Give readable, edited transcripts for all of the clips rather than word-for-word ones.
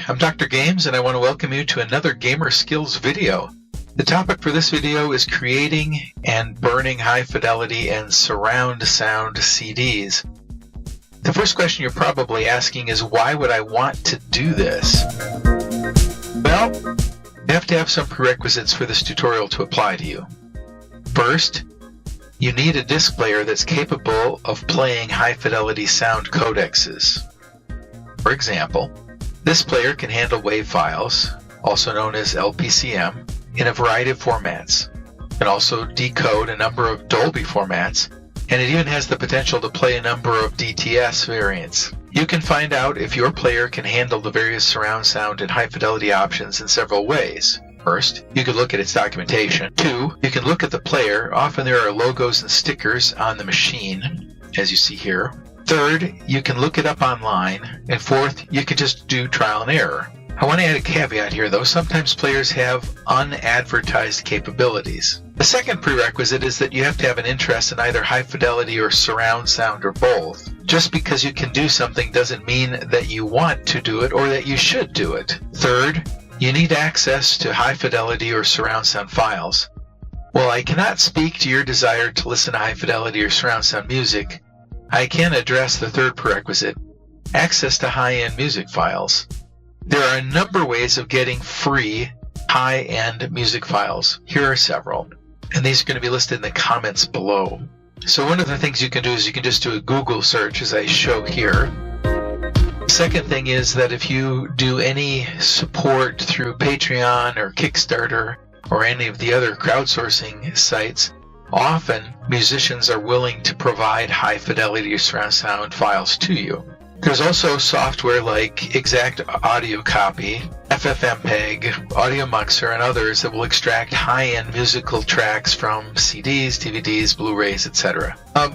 I'm Dr. Games, and I want to welcome you to another Gamer Skills video. The topic for this video is creating and burning high-fidelity and surround sound CDs. The first question you're probably asking is, why would I want to do this? Well, you have to have some prerequisites for this tutorial to apply to you. First, you need a disc player that's capable of playing high-fidelity sound codecs. For example, this player can handle WAV files, also known as LPCM, in a variety of formats. It can also decode a number of Dolby formats, and it even has the potential to play a number of DTS variants. You can find out if your player can handle the various surround sound and high-fidelity options in several ways. First, you can look at its documentation. 2, you can look at the player. Often there are logos and stickers on the machine, as you see here. 3rd, you can look it up online. And 4th, you can just do trial and error. I want to add a caveat here, though. Sometimes players have unadvertised capabilities. The second prerequisite is that you have to have an interest in either high fidelity or surround sound or both. Just because you can do something doesn't mean that you want to do it or that you should do it. 3rd, you need access to high fidelity or surround sound files. While I cannot speak to your desire to listen to high fidelity or surround sound music, I can address the 3rd prerequisite, access to high-end music files. There are a number of ways of getting free high-end music files. Here are several, and these are going to be listed in the comments below. So one of the things you can do is you can just do a Google search, as I show here. The second thing is that if you do any support through Patreon or Kickstarter or any of the other crowdsourcing sites, often musicians are willing to provide high fidelity or surround sound files to you. There's also software like Exact Audio Copy, FFmpeg, Audio Muxer, and others that will extract high-end musical tracks from CDs, DVDs, Blu-rays, etc. I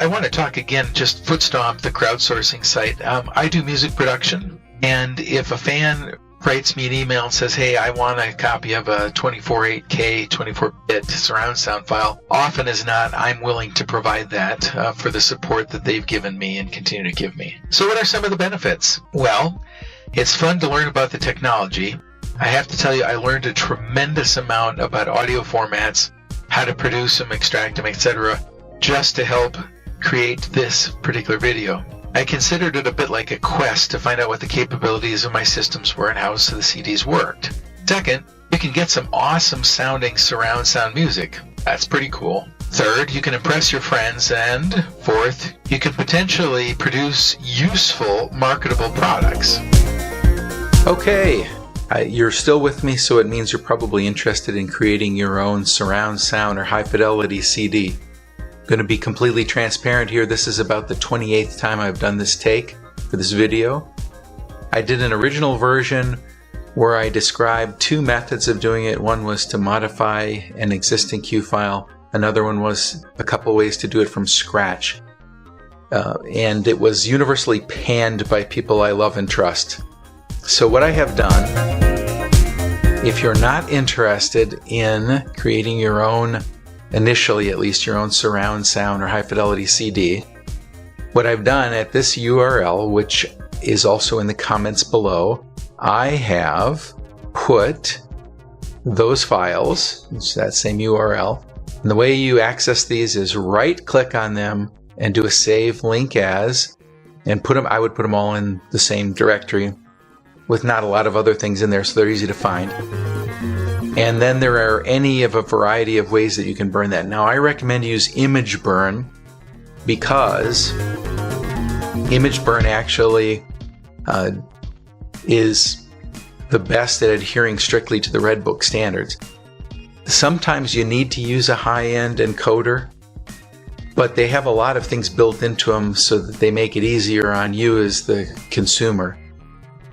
want to talk again, just foot stomp the crowdsourcing site. I do music production, and if a fan writes me an email and says, hey, I want a copy of a 24.8K, 24-bit surround sound file, often as not, I'm willing to provide that for the support that they've given me and continue to give me. So what are some of the benefits? Well, it's fun to learn about the technology. I have to tell you, I learned a tremendous amount about audio formats, how to produce them, extract them, etc., just to help create this particular video. I considered it a bit like a quest to find out what the capabilities of my systems were and how the CDs worked. Second, you can get some awesome sounding surround sound music. That's pretty cool. 3rd, you can impress your friends. And 4th, you can potentially produce useful, marketable products. Okay, you're still with me, so it means you're probably interested in creating your own surround sound or high fidelity CD. Going to be completely transparent here. This is about the 28th time I've done this take for this video. I did an original version where I described 2 methods of doing it. One was to modify an existing Q file. Another one was a couple ways to do it from scratch. And it was universally panned by people I love and trust. So what I have done, if you're not interested in creating your own, initially at least, your own surround sound or high fidelity CD, what I've done at this URL, which is also in the comments below, I have put those files, it's that same URL, and the way you access these is right click on them and do a save link as, and put them, I would put them all in the same directory with not a lot of other things in there, so they're easy to find. And then there are any of a variety of ways that you can burn that. Now I recommend you use ImageBurn because ImageBurn actually is the best at adhering strictly to the Red Book standards. Sometimes you need to use a high-end encoder, but they have a lot of things built into them so that they make it easier on you as the consumer.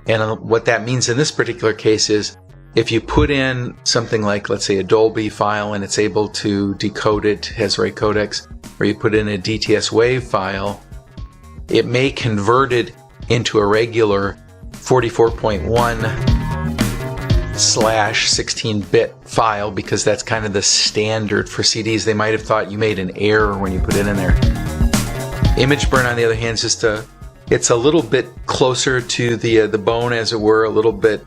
And what that means in this particular case is if you put in something like, let's say, a Dolby file and it's able to decode it, has right codecs, or you put in a DTS WAV file, it may convert it into a regular 44.1/16-bit file because that's kind of the standard for CDs. They might have thought you made an error when you put it in there. ImageBurn, on the other hand, is just a It's a little bit closer to the bone, as it were, a little bit.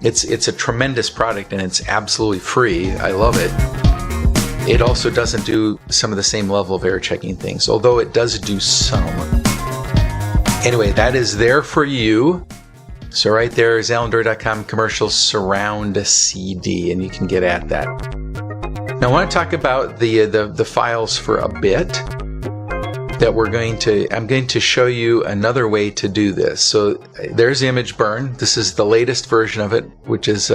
It's a tremendous product, and it's absolutely free. I love it. It also doesn't do some of the same level of error checking things, although it does do some. Anyway, that is there for you. So right there is alandroid.com commercial surround CD, and you can get at that. Now I want to talk about the files for a bit. I'm going to show you another way to do this. So there's ImageBurn. This is the latest version of it, which is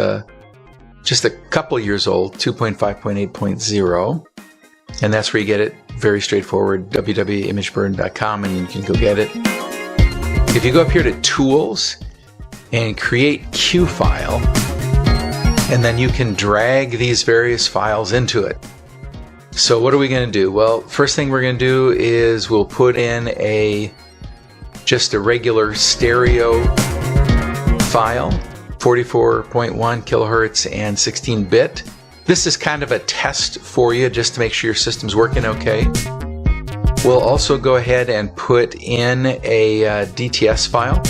just a couple years old, 2.5.8.0. And that's where you get it. Very straightforward, www.imgburn.com, and you can go get it. If you go up here to Tools and Create Q File, and then you can drag these various files into it. So what are we going to do? Well, first thing we're going to do is we'll put in just a regular stereo file, 44.1 kilohertz and 16-bit. This is kind of a test for you just to make sure your system's working okay. We'll also go ahead and put in a DTS file.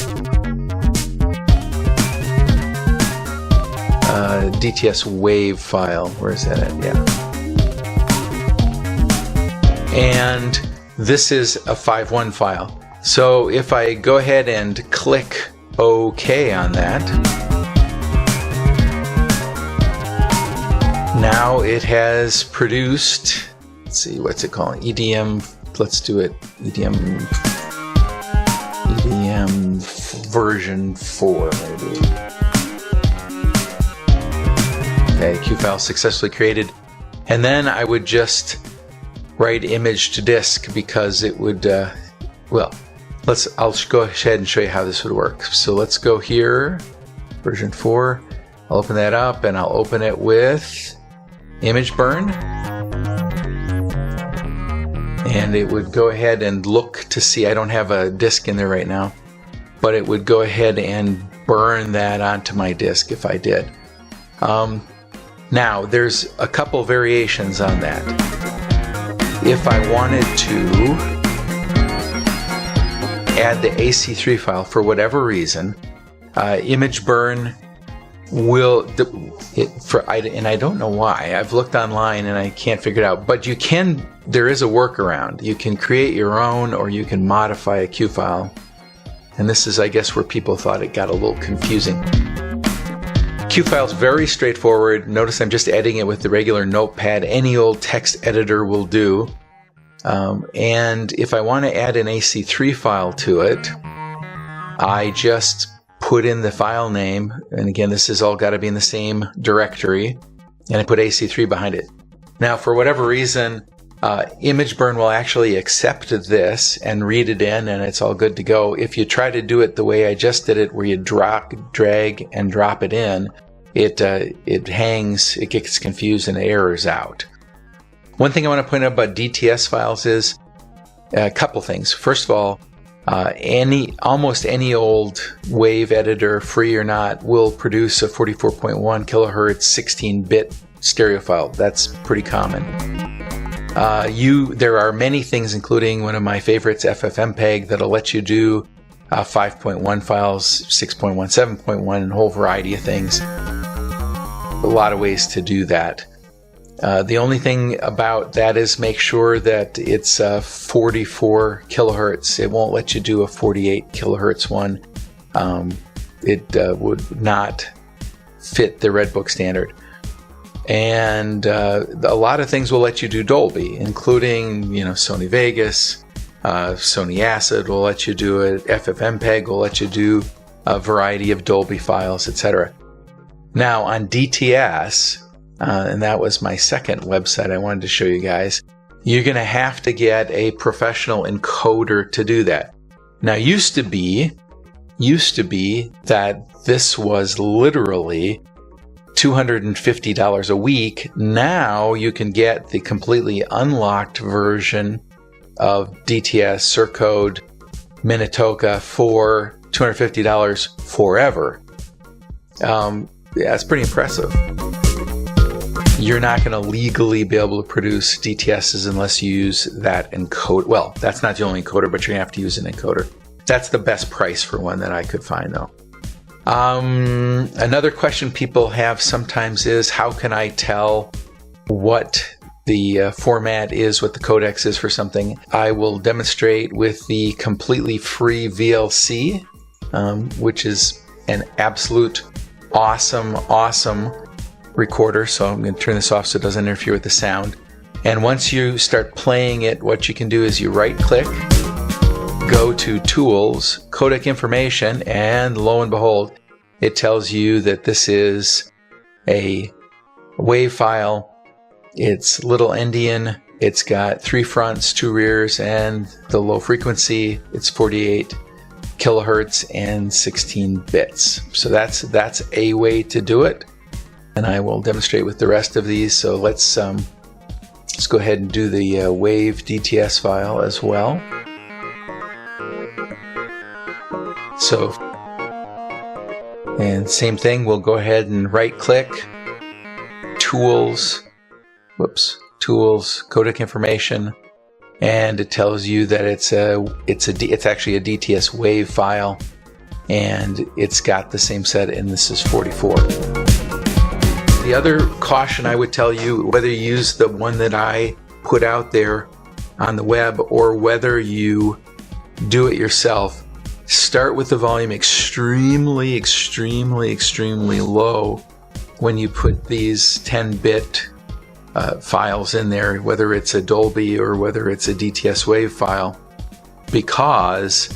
DTS wave file. Where is that at? Yeah. And this is a 5.1 file. So if I go ahead and click OK on that, now it has produced, let's see, what's it called? EDM, let's do it, EDM version 4 maybe. Okay, Q file successfully created. And then I would just write image to disk, because it would, I'll go ahead and show you how this would work. So let's go here, version 4. I'll open that up, and I'll open it with ImageBurn. And it would go ahead and look to see, I don't have a disk in there right now, but it would go ahead and burn that onto my disk if I did. Now, there's a couple variations on that. If I wanted to add the AC3 file for whatever reason, ImageBurn will, and I don't know why. I've looked online and I can't figure it out, but there is a workaround. You can create your own, or you can modify a Q file. And this is, I guess, where people thought it got a little confusing. Q file is very straightforward. Notice I'm just editing it with the regular notepad. Any old text editor will do. And if I want to add an AC3 file to it, I just put in the file name. And again, this has all got to be in the same directory. And I put AC3 behind it. Now, for whatever reason, ImageBurn will actually accept this and read it in, and it's all good to go. If you try to do it the way I just did it, where you drag and drop it in, it hangs, it gets confused, and it errors out. One thing I want to point out about DTS files is a couple things. First of all, almost any old wave editor, free or not, will produce a 44.1 kilohertz 16-bit stereo file. That's pretty common. There are many things, including one of my favorites, FFmpeg, that'll let you do 5.1 files, 6.1, 7.1, and a whole variety of things. A lot of ways to do that. The only thing about that is make sure that it's 44 kilohertz. It won't let you do a 48 kilohertz one. It would not fit the Redbook standard. And a lot of things will let you do Dolby, including, Sony Vegas, Sony Acid will let you do it, FFmpeg will let you do a variety of Dolby files, etc. Now on DTS, and that was my second website I wanted to show you guys, you're going to have to get a professional encoder to do that. Now, used to be that this was literally $250 a week. Now you can get the completely unlocked version of DTS Surcode Minatoka for $250 forever. That's pretty impressive. You're not going to legally be able to produce DTSs unless you use that encoder. Well, that's not the only encoder, but you're going to have to use an encoder. That's the best price for one that I could find, though. Another question people have sometimes is, how can I tell what the format is, what the codecs is for something? I will demonstrate with the completely free VLC, which is an absolute awesome recorder. So I'm going to turn this off so it doesn't interfere with the sound. And once you start playing it, what you can do is you right click, go to Tools, Codec Information, and lo and behold, it tells you that this is a WAV file. It's little endian. It's got 3 fronts, 2 rears, and the low frequency. It's 48 kilohertz and 16 bits. So that's a way to do it. And I will demonstrate with the rest of these. So let's go ahead and do the WAV DTS file as well. So, and same thing, we'll go ahead and right click, Tools, Tools, Codec Information, and it tells you that it's actually a DTS WAV file, and it's got the same set, and this is 44. The other caution I would tell you, whether you use the one that I put out there on the web or whether you do it yourself, start with the volume extremely low when you put these 10-bit files in there, whether it's a Dolby or whether it's a DTS WAV file, because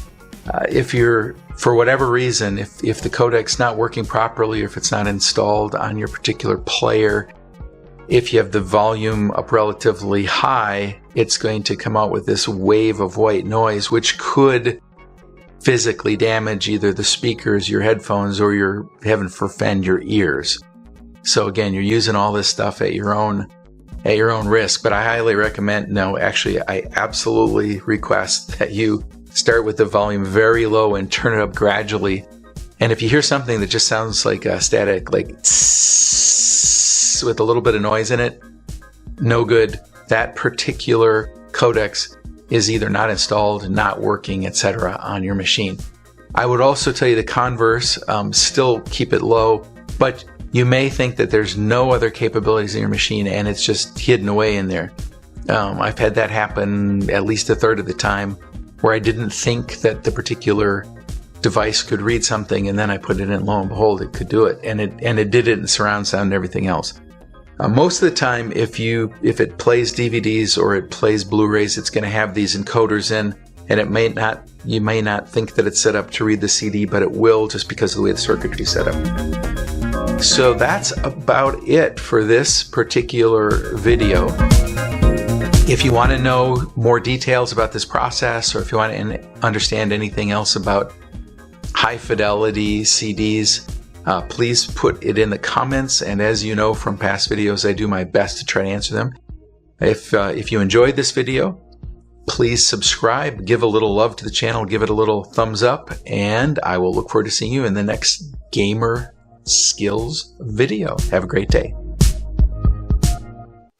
if you're, for whatever reason, if the codec's not working properly, or if it's not installed on your particular player, if you have the volume up relatively high, it's going to come out with this wave of white noise, which could physically damage either the speakers, your headphones, or your, heaven forfend, your ears. So again, you're using all this stuff at your own risk, but I highly recommend, no, actually, I absolutely request that you start with the volume very low and turn it up gradually. And if you hear something that just sounds like a static, like tss, with a little bit of noise in it, no good. That particular codecs is either not installed, not working, etc. on your machine. I would also tell you the converse, still keep it low, but you may think that there's no other capabilities in your machine and it's just hidden away in there. I've had that happen at least a third of the time, where I didn't think that the particular device could read something, and then I put it in, lo and behold, it could do it, and it did it in surround sound and everything else. Most of the time, if it plays DVDs or it plays Blu-rays, it's going to have these encoders in, and you may not think that it's set up to read the CD, but it will, just because of the way the circuitry is set up. So that's about it for this particular video. If you want to know more details about this process, or if you want to understand anything else about high-fidelity CDs, please put it in the comments, and as you know from past videos, I do my best to try to answer them. If you enjoyed this video, please subscribe, give a little love to the channel, give it a little thumbs up, and I will look forward to seeing you in the next Gamer Skillz video. Have a great day.